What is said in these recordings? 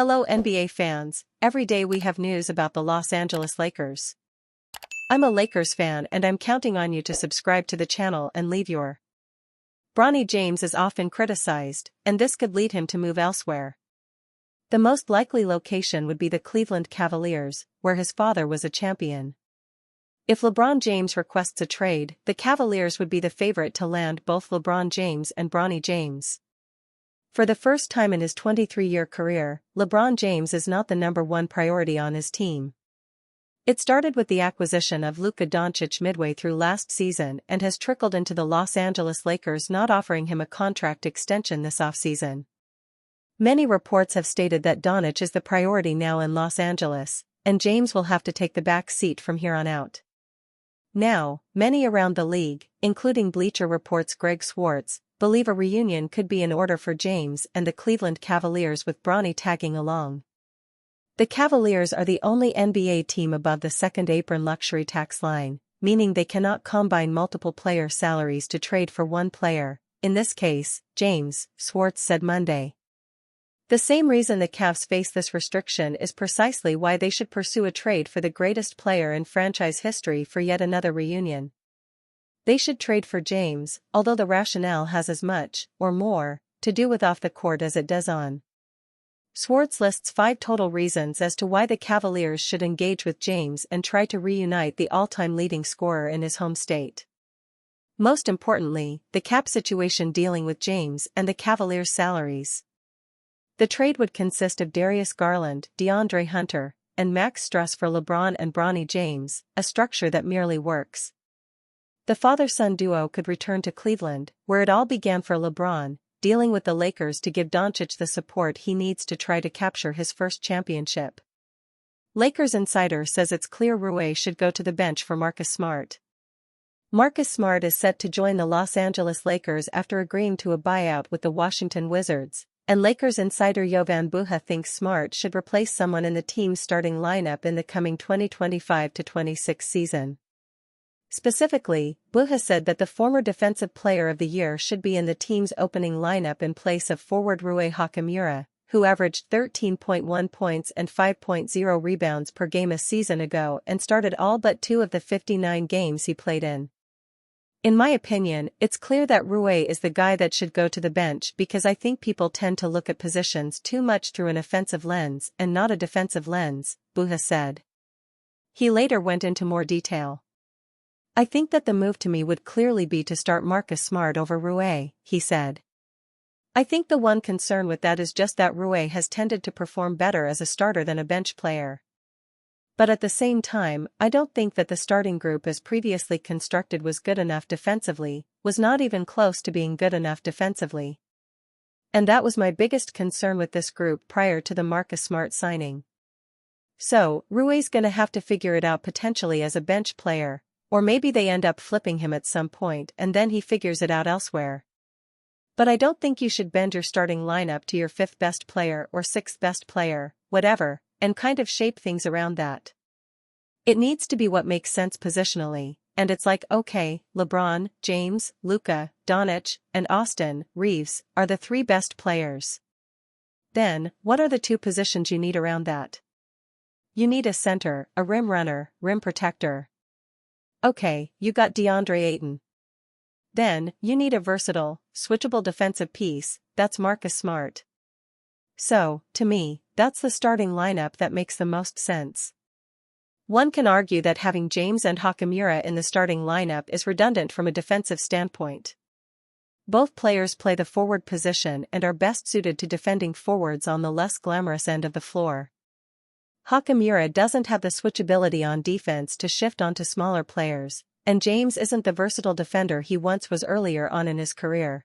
Hello NBA fans, every day we have news about the Los Angeles Lakers. I'm a Lakers fan and I'm counting on you to subscribe to the channel and leave your. Bronny James is often criticized, and this could lead him to move elsewhere. The most likely location would be the Cleveland Cavaliers, where his father was a champion. If LeBron James requests a trade, the Cavaliers would be the favorite to land both LeBron James and Bronny James. For the first time in his 23-year career, LeBron James is not the number one priority on his team. It started with the acquisition of Luka Doncic midway through last season and has trickled into the Los Angeles Lakers not offering him a contract extension this offseason. Many reports have stated that Doncic is the priority now in Los Angeles, and James will have to take the back seat from here on out. Now, many around the league, including Bleacher Report's Greg Swartz, believe a reunion could be in order for James and the Cleveland Cavaliers with Bronny tagging along. The Cavaliers are the only NBA team above the second apron luxury tax line, meaning they cannot combine multiple player salaries to trade for one player, in this case, James, Swartz said Monday. The same reason the Cavs face this restriction is precisely why they should pursue a trade for the greatest player in franchise history for yet another reunion. They should trade for James, although the rationale has as much, or more, to do with off the court as it does on. Swartz lists 5 total reasons as to why the Cavaliers should engage with James and try to reunite the all-time leading scorer in his home state. Most importantly, the cap situation dealing with James and the Cavaliers' salaries. The trade would consist of Darius Garland, DeAndre Hunter, and Max Strus for LeBron and Bronny James, a structure that merely works. The father-son duo could return to Cleveland, where it all began for LeBron, dealing with the Lakers to give Doncic the support he needs to try to capture his first championship. Lakers insider says it's clear Rui should go to the bench for Marcus Smart. Marcus Smart is set to join the Los Angeles Lakers after agreeing to a buyout with the Washington Wizards, and Lakers insider Jovan Buha thinks Smart should replace someone in the team's starting lineup in the coming 2025-26 season. Specifically, Buha said that the former Defensive Player of the Year should be in the team's opening lineup in place of forward Rui Hachimura, who averaged 13.1 points and 5.0 rebounds per game a season ago and started all but 2 of the 59 games he played in. In my opinion, it's clear that Rui is the guy that should go to the bench because I think people tend to look at positions too much through an offensive lens and not a defensive lens, Buha said. He later went into more detail. I think that the move to me would clearly be to start Marcus Smart over Rui, he said. I think the one concern with that is just that Rui has tended to perform better as a starter than a bench player. But at the same time, I don't think that the starting group as previously constructed was good enough defensively, was not even close to being good enough defensively. And that was my biggest concern with this group prior to the Marcus Smart signing. So, Rui's gonna have to figure it out potentially as a bench player. Or maybe they end up flipping him at some point and then he figures it out elsewhere. But I don't think you should bend your starting lineup to your 5th best player or 6th best player, whatever, and kind of shape things around that. It needs to be what makes sense positionally, and it's like okay, LeBron, James, Luka, Doncic, and Austin Reeves are the 3 best players. Then, what are the 2 positions you need around that? You need a center, a rim runner, rim protector. Okay, you got DeAndre Ayton. Then, you need a versatile, switchable defensive piece, that's Marcus Smart. So, to me, that's the starting lineup that makes the most sense. One can argue that having James and Hachimura in the starting lineup is redundant from a defensive standpoint. Both players play the forward position and are best suited to defending forwards on the less glamorous end of the floor. Hachimura doesn't have the switchability on defense to shift onto smaller players, and James isn't the versatile defender he once was earlier on in his career.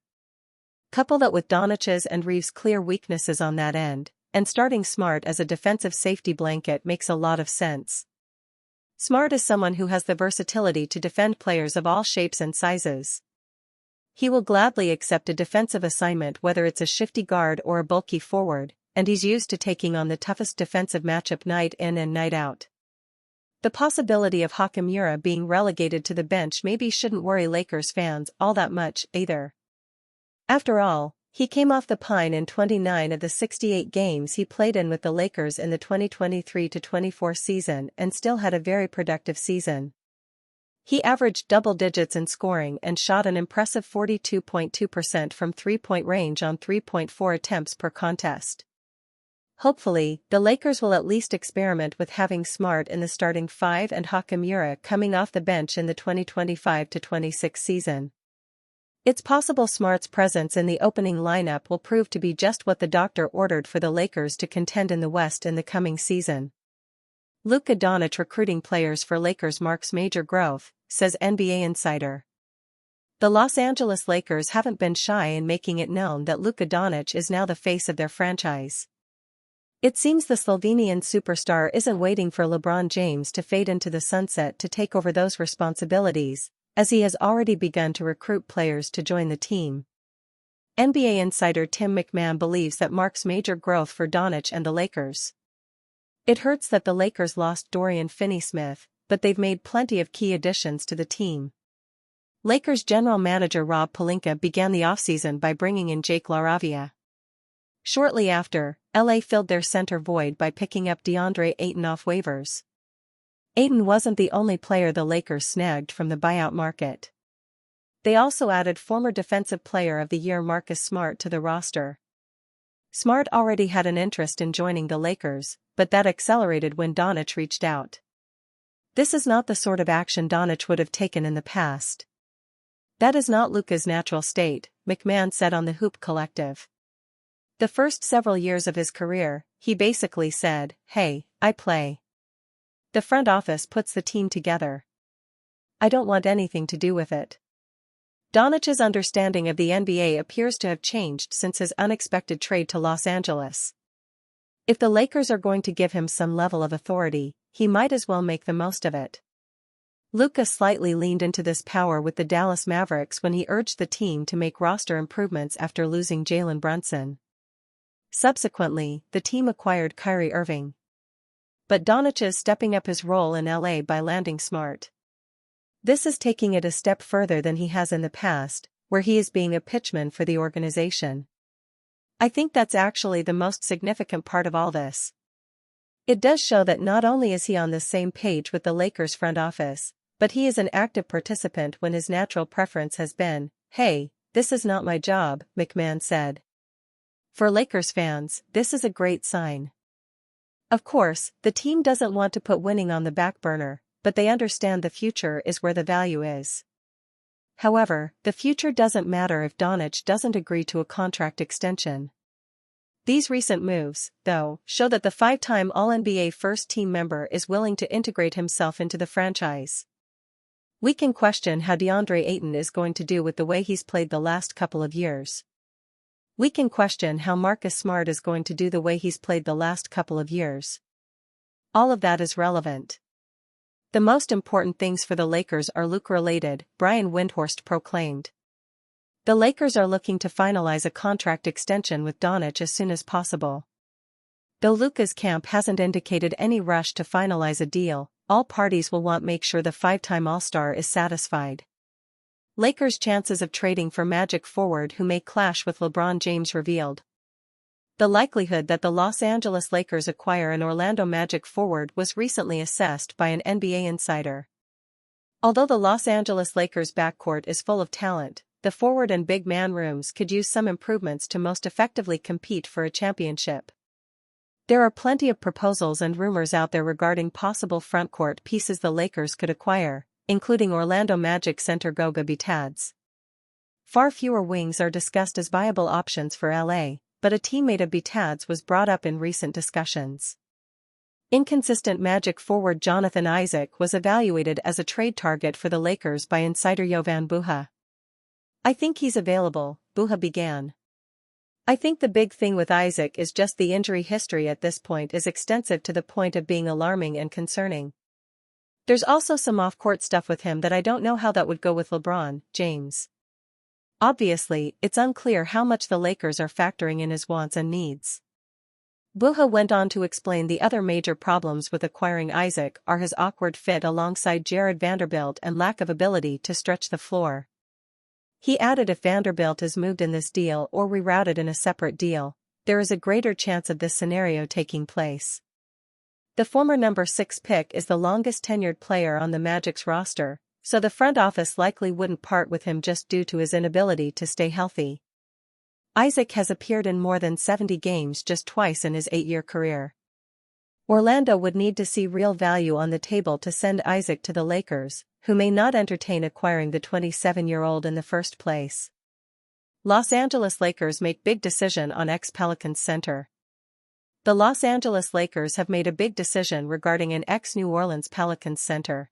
Couple that with Doncic's and Reeves' clear weaknesses on that end, and starting Smart as a defensive safety blanket makes a lot of sense. Smart is someone who has the versatility to defend players of all shapes and sizes. He will gladly accept a defensive assignment whether it's a shifty guard or a bulky forward, and he's used to taking on the toughest defensive matchup night in and night out. The possibility of Hachimura being relegated to the bench maybe shouldn't worry Lakers fans all that much either. After all, He came off the pine in 29 of the 68 games he played in with the Lakers in the 2023-24 season and still had a very productive season. He averaged double digits in scoring and shot an impressive 42.2% from three-point range on 3.4 attempts per contest. Hopefully, the Lakers will at least experiment with having Smart in the starting five and Hachimura coming off the bench in the 2025-26 season. It's possible Smart's presence in the opening lineup will prove to be just what the doctor ordered for the Lakers to contend in the West in the coming season. Luka Doncic recruiting players for Lakers marks major growth, says NBA Insider. The Los Angeles Lakers haven't been shy in making it known that Luka Doncic is now the face of their franchise. It seems the Slovenian superstar isn't waiting for LeBron James to fade into the sunset to take over those responsibilities, as he has already begun to recruit players to join the team. NBA insider Tim McMahon believes that marks major growth for Doncic and the Lakers. It hurts that the Lakers lost Dorian Finney-Smith, but they've made plenty of key additions to the team. Lakers general manager Rob Pelinka began the offseason by bringing in Jake LaRavia. Shortly after, LA filled their center void by picking up DeAndre Ayton off waivers. Ayton wasn't the only player the Lakers snagged from the buyout market. They also added former Defensive Player of the Year Marcus Smart to the roster. Smart already had an interest in joining the Lakers, but that accelerated when Doncic reached out. This is not the sort of action Doncic would have taken in the past. That is not Luka's natural state, McMahon said on the Hoop Collective. The first several years of his career, he basically said, "Hey, I play. The front office puts the team together. I don't want anything to do with it." Doncic's understanding of the NBA appears to have changed since his unexpected trade to Los Angeles. If the Lakers are going to give him some level of authority, he might as well make the most of it. Luka slightly leaned into this power with the Dallas Mavericks when he urged the team to make roster improvements after losing Jalen Brunson. Subsequently, the team acquired Kyrie Irving. But Doncic is stepping up his role in LA by landing Smart. This is taking it a step further than he has in the past, where he is being a pitchman for the organization. I think that's actually the most significant part of all this. It does show that not only is he on the same page with the Lakers front office, but he is an active participant when his natural preference has been, "Hey, this is not my job," McMahon said. For Lakers fans, this is a great sign. Of course, the team doesn't want to put winning on the back burner, but they understand the future is where the value is. However, the future doesn't matter if Doncic doesn't agree to a contract extension. These recent moves, though, show that the five-time All-NBA first-team member is willing to integrate himself into the franchise. We can question how DeAndre Ayton is going to do with the way he's played the last couple of years. We can question how Marcus Smart is going to do the way he's played the last couple of years. All of that is relevant. The most important things for the Lakers are Luka-related, Brian Windhorst proclaimed. The Lakers are looking to finalize a contract extension with Doncic as soon as possible. Though Luka's camp hasn't indicated any rush to finalize a deal, all parties will want to make sure the five-time All-Star is satisfied. Lakers' chances of trading for Magic forward who may clash with LeBron James revealed. The likelihood that the Los Angeles Lakers acquire an Orlando Magic forward was recently assessed by an NBA insider. Although the Los Angeles Lakers' backcourt is full of talent, the forward and big man rooms could use some improvements to most effectively compete for a championship. There are plenty of proposals and rumors out there regarding possible frontcourt pieces the Lakers could acquire, including Orlando Magic center Goga Bitadze. Far fewer wings are discussed as viable options for LA, but a teammate of Bitadze was brought up in recent discussions. Inconsistent Magic forward Jonathan Isaac was evaluated as a trade target for the Lakers by insider Jovan Buha. "I think he's available," Buha began. "I think the big thing with Isaac is just the injury history at this point is extensive to the point of being alarming and concerning. There's also some off-court stuff with him that I don't know how that would go with LeBron James. Obviously, it's unclear how much the Lakers are factoring in his wants and needs." Buha went on to explain the other major problems with acquiring Isaac are his awkward fit alongside Jared Vanderbilt and lack of ability to stretch the floor. He added if Vanderbilt is moved in this deal or rerouted in a separate deal, there is a greater chance of this scenario taking place. The former number 6 pick is the longest tenured player on the Magic's roster, so the front office likely wouldn't part with him just due to his inability to stay healthy. Isaac has appeared in more than 70 games just twice in his 8-year career. Orlando would need to see real value on the table to send Isaac to the Lakers, who may not entertain acquiring the 27-year-old in the first place. Los Angeles Lakers make big decision on ex-Pelicans center. The Los Angeles Lakers have made a big decision regarding an ex-New Orleans Pelicans center.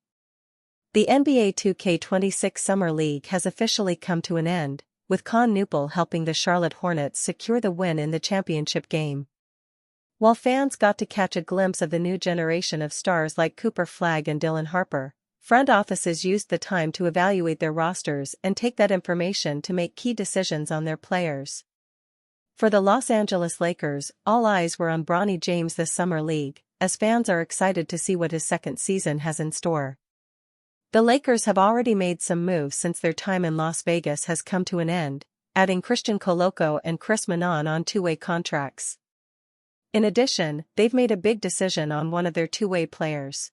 The NBA 2K26 Summer League has officially come to an end, with Con Newpel helping the Charlotte Hornets secure the win in the championship game. While fans got to catch a glimpse of the new generation of stars like Cooper Flagg and Dylan Harper, front offices used the time to evaluate their rosters and take that information to make key decisions on their players. For the Los Angeles Lakers, all eyes were on Bronny James this summer league, as fans are excited to see what his second season has in store. The Lakers have already made some moves since their time in Las Vegas has come to an end, adding Christian Koloko and Chris Manon on two-way contracts. In addition, they've made a big decision on one of their two-way players.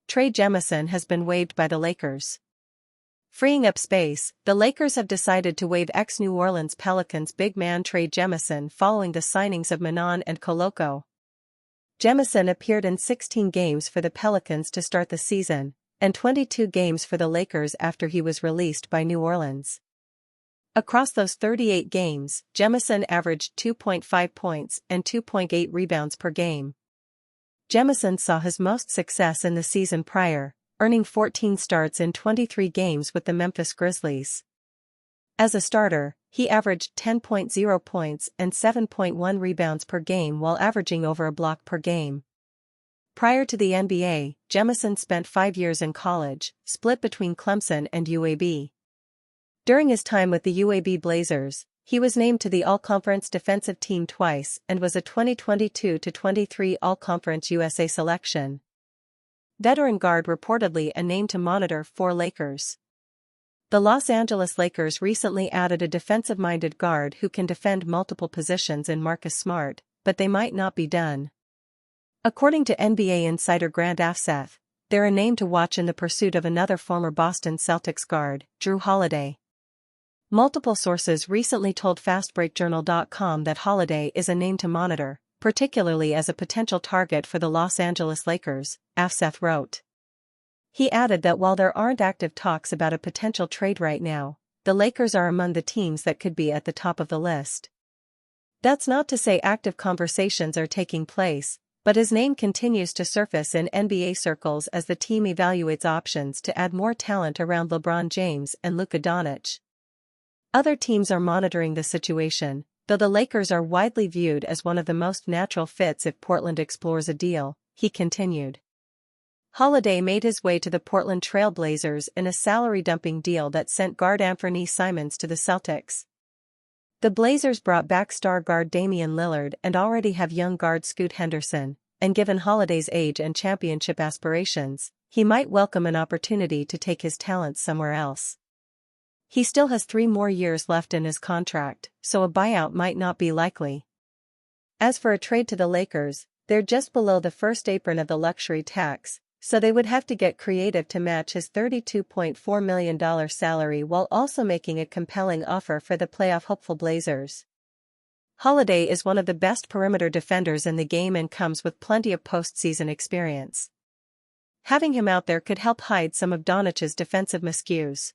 Trey Jemison has been waived by the Lakers. Freeing up space, the Lakers have decided to waive ex-New Orleans Pelicans big man Trey Jemison following the signings of Manon and Koloko. Jemison appeared in 16 games for the Pelicans to start the season, and 22 games for the Lakers after he was released by New Orleans. Across those 38 games, Jemison averaged 2.5 points and 2.8 rebounds per game. Jemison saw his most success in the season prior, earning 14 starts in 23 games with the Memphis Grizzlies. As a starter, he averaged 10.0 points and 7.1 rebounds per game while averaging over a block per game. Prior to the NBA, Jemison spent 5 years in college, split between Clemson and UAB. During his time with the UAB Blazers, he was named to the All-Conference Defensive Team twice and was a 2022-23 All-Conference USA selection. Veteran guard reportedly a name to monitor for Lakers. The Los Angeles Lakers recently added a defensive-minded guard who can defend multiple positions in Marcus Smart, but they might not be done. According to NBA insider Grant Afseth, they're a name to watch in the pursuit of another former Boston Celtics guard, Jrue Holiday. Multiple sources recently told FastBreakJournal.com that Holiday is a name to monitor, particularly as a potential target for the Los Angeles Lakers, Afseth wrote. He added that while there aren't active talks about a potential trade right now, the Lakers are among the teams that could be at the top of the list. That's not to say active conversations are taking place, but his name continues to surface in NBA circles as the team evaluates options to add more talent around LeBron James and Luka Doncic. Other teams are monitoring the situation, though the Lakers are widely viewed as one of the most natural fits if Portland explores a deal, he continued. Holiday made his way to the Portland Trail Blazers in a salary-dumping deal that sent guard Anthony Simons to the Celtics. The Blazers brought back star guard Damian Lillard and already have young guard Scoot Henderson, and given Holiday's age and championship aspirations, he might welcome an opportunity to take his talents somewhere else. He still has 3 more years left in his contract, so a buyout might not be likely. As for a trade to the Lakers, they're just below the first apron of the luxury tax, so they would have to get creative to match his $32.4 million salary while also making a compelling offer for the playoff-hopeful Blazers. Holiday is one of the best perimeter defenders in the game and comes with plenty of postseason experience. Having him out there could help hide some of Doncic's defensive miscues.